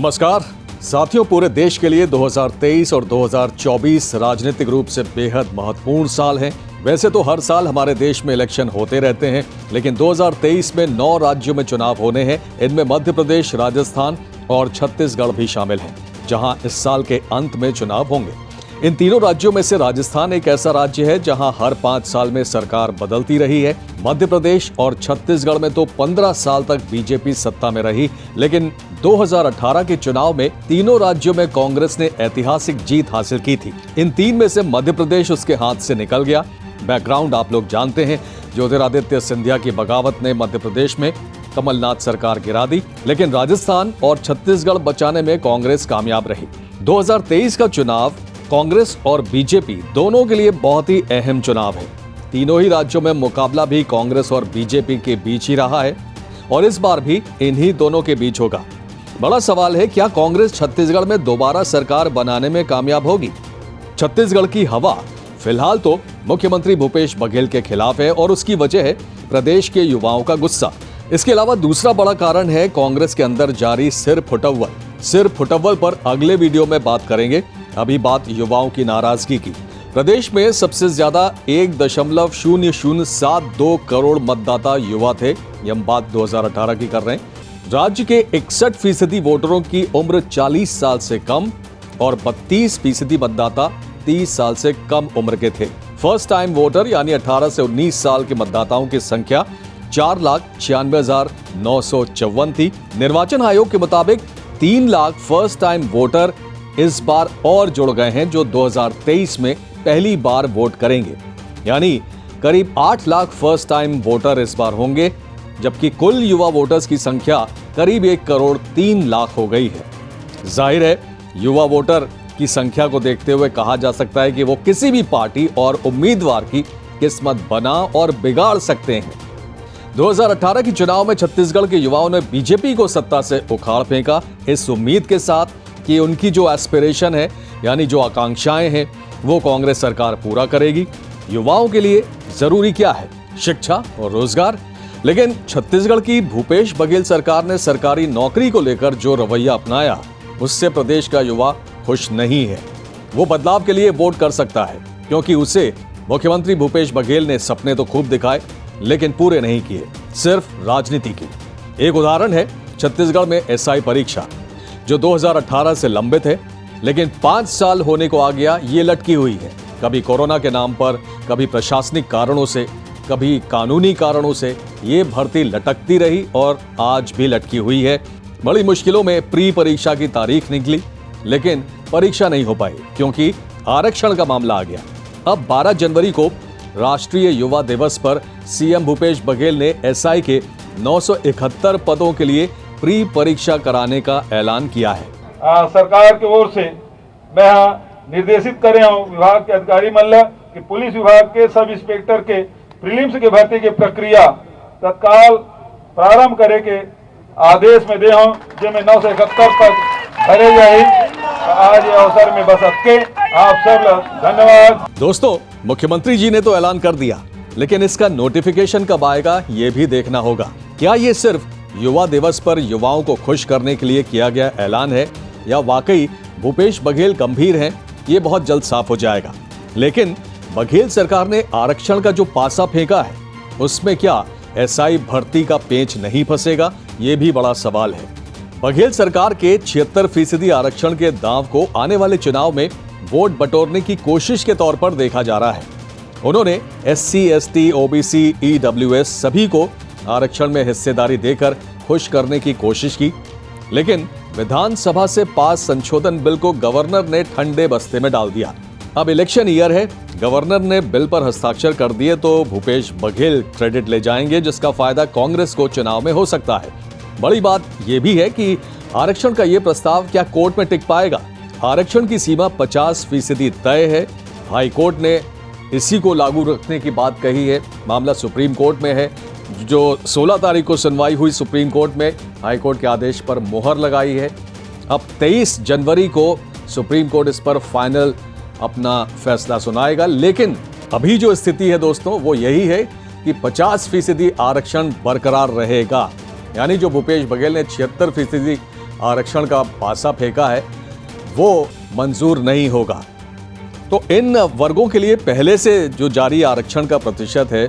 नमस्कार साथियों, पूरे देश के लिए 2023 और 2024 राजनीतिक रूप से बेहद महत्वपूर्ण साल हैं। वैसे तो हर साल हमारे देश में इलेक्शन होते रहते हैं, लेकिन 2023 में 9 राज्यों में चुनाव होने हैं। इनमें मध्य प्रदेश, राजस्थान और छत्तीसगढ़ भी शामिल हैं, जहां इस साल के अंत में चुनाव होंगे। इन तीनों राज्यों में से राजस्थान एक ऐसा राज्य है जहां हर 5 साल में सरकार बदलती रही है। मध्य प्रदेश और छत्तीसगढ़ में तो 15 साल तक बीजेपी सत्ता में रही, लेकिन 2018 के चुनाव में तीनों राज्यों में कांग्रेस ने ऐतिहासिक जीत हासिल की थी। इन 3 में से मध्य प्रदेश उसके हाथ से निकल गया। बैकग्राउंड आप लोग जानते हैं, ज्योतिरादित्य सिंधिया की बगावत ने मध्य प्रदेश में कमलनाथ सरकार गिरा दी, लेकिन राजस्थान और छत्तीसगढ़ बचाने में कांग्रेस कामयाब रही। 2023 का चुनाव कांग्रेस और बीजेपी दोनों के लिए बहुत ही अहम चुनाव है। तीनों ही राज्यों में मुकाबला भी कांग्रेस और बीजेपी के बीच ही रहा है और इस बार भी इन्हीं दोनों के बीच होगा। बड़ा सवाल है, क्या कांग्रेस छत्तीसगढ़ में दोबारा सरकार बनाने में कामयाब होगी? छत्तीसगढ़ की हवा फिलहाल तो मुख्यमंत्री भूपेश बघेल के खिलाफ है और उसकी वजह है प्रदेश के युवाओं का गुस्सा। इसके अलावा दूसरा बड़ा कारण है कांग्रेस के अंदर जारी सिर फुटव्वल पर अगले वीडियो में बात करेंगे। अभी बात युवाओं की नाराजगी की। प्रदेश में सबसे ज्यादा 1.0072 करोड़ मतदाता युवा थे। ये हम बात 2018 की कर रहे हैं। राज्य के 61% वोटरों की उम्र 40 साल से कम और 32% मतदाता 30 साल से कम उम्र के थे। फर्स्ट टाइम वोटर यानी 18 से 19 साल के मतदाताओं की संख्या 4,96,954 थी। निर्वाचन आयोग के मुताबिक 3 लाख फर्स्ट टाइम वोटर इस बार और जुड़ गए हैं, जो 2023 में पहली बार वोट करेंगे। यानी करीब 8 लाख फर्स्ट टाइम वोटर इस बार होंगे, जबकि कुल युवा वोटर्स की संख्या करीब 1,03,00,000 हो गई है। जाहिर है, युवा वोटर की संख्या को देखते हुए कहा जा सकता है कि वो किसी भी पार्टी और उम्मीदवार की किस्मत बना और बिगाड़ सकते हैं। 2018 के चुनाव में छत्तीसगढ़ के युवाओं ने बीजेपी को सत्ता से उखाड़ फेंका, इस उम्मीद के साथ कि उनकी जो एस्पिरेशन है यानी जो आकांक्षाएं हैं वो कांग्रेस सरकार पूरा करेगी। युवाओं के लिए जरूरी क्या है? शिक्षा और रोजगार। लेकिन छत्तीसगढ़ की भूपेश बघेल सरकार ने सरकारी नौकरी को लेकर जो रवैया अपनाया, उससे प्रदेश का युवा खुश नहीं है। वो बदलाव के लिए वोट कर सकता है, क्योंकि उसे मुख्यमंत्री भूपेश बघेल ने सपने तो खूब दिखाए, लेकिन पूरे नहीं किए, सिर्फ राजनीति की। एक उदाहरण है छत्तीसगढ़ में एसआई परीक्षा, जो 2018 से लंबित है, लेकिन 5 साल होने को आ गया, ये लटकी हुई है। कभी कोरोना के नाम पर, कभी प्रशासनिक कारणों से, कभी कानूनी कारणों से ये भर्ती लटकती रही और आज भी लटकी हुई है। बड़ी मुश्किलों में प्री परीक्षा की तारीख निकली, लेकिन परीक्षा नहीं हो पाई क्योंकि आरक्षण का मामला आ गया। अब 12 जनवरी को राष्ट्रीय युवा दिवस पर सीएम भूपेश बघेल ने एसआई के 971 पदों के लिए प्री परीक्षा कराने का ऐलान किया है। सरकार की ओर से मैं निर्देशित करे हूँ विभाग के अधिकारी मल्ल कि पुलिस विभाग के सब इंस्पेक्टर के प्रीलिम्स के भर्ती की प्रक्रिया तत्काल प्रारंभ करे के आदेश में दे हूँ, जिसमें 971 पद भरे जाए। आज ये अवसर में बस अटके आप सब धन्यवाद। दोस्तों, मुख्यमंत्री जी ने तो ऐलान कर दिया, लेकिन इसका नोटिफिकेशन कब आएगा ये भी देखना होगा। क्या ये सिर्फ युवा दिवस पर युवाओं को खुश करने के लिए किया गया ऐलान है या वाकई भूपेश बघेल गंभीर हैं? ये बहुत जल्द साफ हो जाएगा। लेकिन बघेल सरकार ने आरक्षण का जो पासा फेंका है, उसमें क्या एसआई भर्ती का पेंच नहीं फंसेगा? ये भी बड़ा सवाल है। बघेल सरकार के 76% आरक्षण के दांव को आने वाले चुनाव में वोट बटोरने की कोशिश के तौर पर देखा जा रहा है। उन्होंने SC, ST, OBC, EWS सभी को आरक्षण में हिस्सेदारी देकर खुश करने की कोशिश की, लेकिन विधानसभा से पास संशोधन बिल को गवर्नर ने ठंडे बस्ते में डाल दिया। अब इलेक्शन ईयर है, गवर्नर ने बिल पर हस्ताक्षर कर दिए तो भूपेश बघेल क्रेडिट ले जाएंगे, जिसका फायदा कांग्रेस को चुनाव में हो सकता है। बड़ी बात यह भी है कि आरक्षण का यह प्रस्ताव क्या कोर्ट में टिक पाएगा? आरक्षण की सीमा 50% तय है। हाई कोर्ट ने इसी को लागू रखने की बात कही है। मामला सुप्रीम कोर्ट में है, जो 16 तारीख को सुनवाई हुई सुप्रीम कोर्ट में। हाई कोर्ट के आदेश पर मोहर लगाई है। अब 23 जनवरी को सुप्रीम कोर्ट इस पर फाइनल अपना फैसला सुनाएगा। लेकिन अभी जो स्थिति है दोस्तों, वो यही है कि 50% आरक्षण बरकरार रहेगा। यानी जो भूपेश बघेल ने 76% आरक्षण का पासा फेंका है वो मंजूर नहीं होगा। तो इन वर्गों के लिए पहले से जो जारी आरक्षण का प्रतिशत है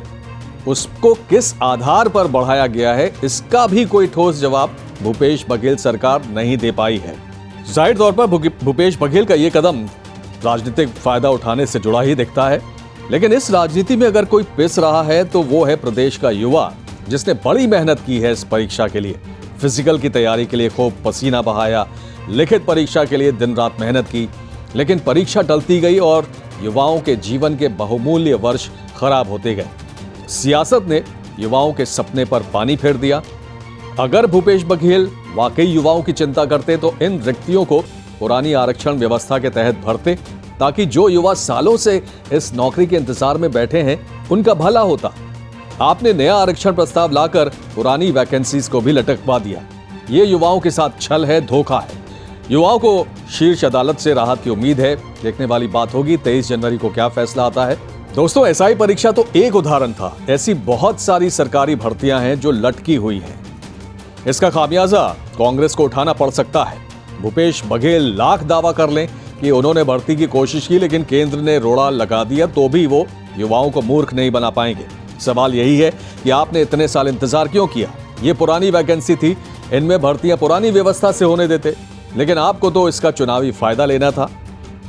उसको किस आधार पर बढ़ाया गया है, इसका भी कोई ठोस जवाब भूपेश बघेल सरकार नहीं दे पाई है। जाहिर तौर पर भूपेश बघेल का ये कदम राजनीतिक फायदा उठाने से जुड़ा ही दिखता है, लेकिन इस राजनीति में अगर कोई पिस रहा है तो वो है प्रदेश का युवा, जिसने बड़ी मेहनत की है इस परीक्षा के लिए। फिजिकल की तैयारी के लिए खूब पसीना बहाया, लिखित परीक्षा के लिए दिन रात मेहनत की, लेकिन परीक्षा टलती गई और युवाओं के जीवन के बहुमूल्य वर्ष खराब होते गए। सियासत ने युवाओं के सपने पर पानी फेर दिया। अगर भूपेश बघेल वाकई युवाओं की चिंता करते तो इन रिक्तियों को पुरानी आरक्षण व्यवस्था के तहत भरते, ताकि जो युवा सालों से इस नौकरी के इंतजार में बैठे हैं उनका भला होता। आपने नया आरक्षण प्रस्ताव लाकर पुरानी वैकेंसीज को भी लटकवा दिया। ये युवाओं के साथ छल है, धोखा है। युवाओं को शीर्ष अदालत से राहत की उम्मीद है। देखने वाली बात होगी 23 जनवरी को क्या फैसला आता है। दोस्तों, एसआई परीक्षा तो एक उदाहरण था। ऐसी बहुत सारी सरकारी भर्तियां हैं जो लटकी हुई हैं। इसका खामियाजा कांग्रेस को उठाना पड़ सकता है। भूपेश बघेल लाख दावा कर लें कि उन्होंने भर्ती की कोशिश की, लेकिन केंद्र ने रोड़ा लगा दिया तो भी वो युवाओं को मूर्ख नहीं बना पाएंगे। सवाल यही है कि आपने इतने साल इंतजार क्यों किया? ये पुरानी वैकेंसी थी, इनमें भर्तियां पुरानी व्यवस्था से होने देते, लेकिन आपको तो इसका चुनावी फायदा लेना था।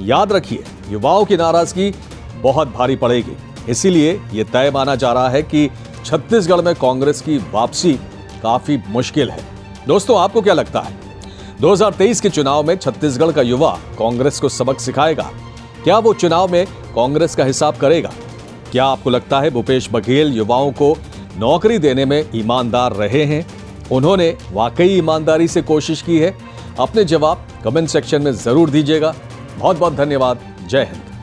याद रखिए, युवाओं की नाराजगी बहुत भारी पड़ेगी। इसीलिए ये तय माना जा रहा है कि छत्तीसगढ़ में कांग्रेस की वापसी काफी मुश्किल है। दोस्तों, आपको क्या लगता है? 2023 के चुनाव में छत्तीसगढ़ का युवा कांग्रेस को सबक सिखाएगा? क्या वो चुनाव में कांग्रेस का हिसाब करेगा? क्या आपको लगता है भूपेश बघेल युवाओं को नौकरी देने में ईमानदार रहे हैं? उन्होंने वाकई ईमानदारी से कोशिश की है? अपने जवाब कमेंट सेक्शन में जरूर दीजिएगा। बहुत बहुत धन्यवाद। जय हिंद।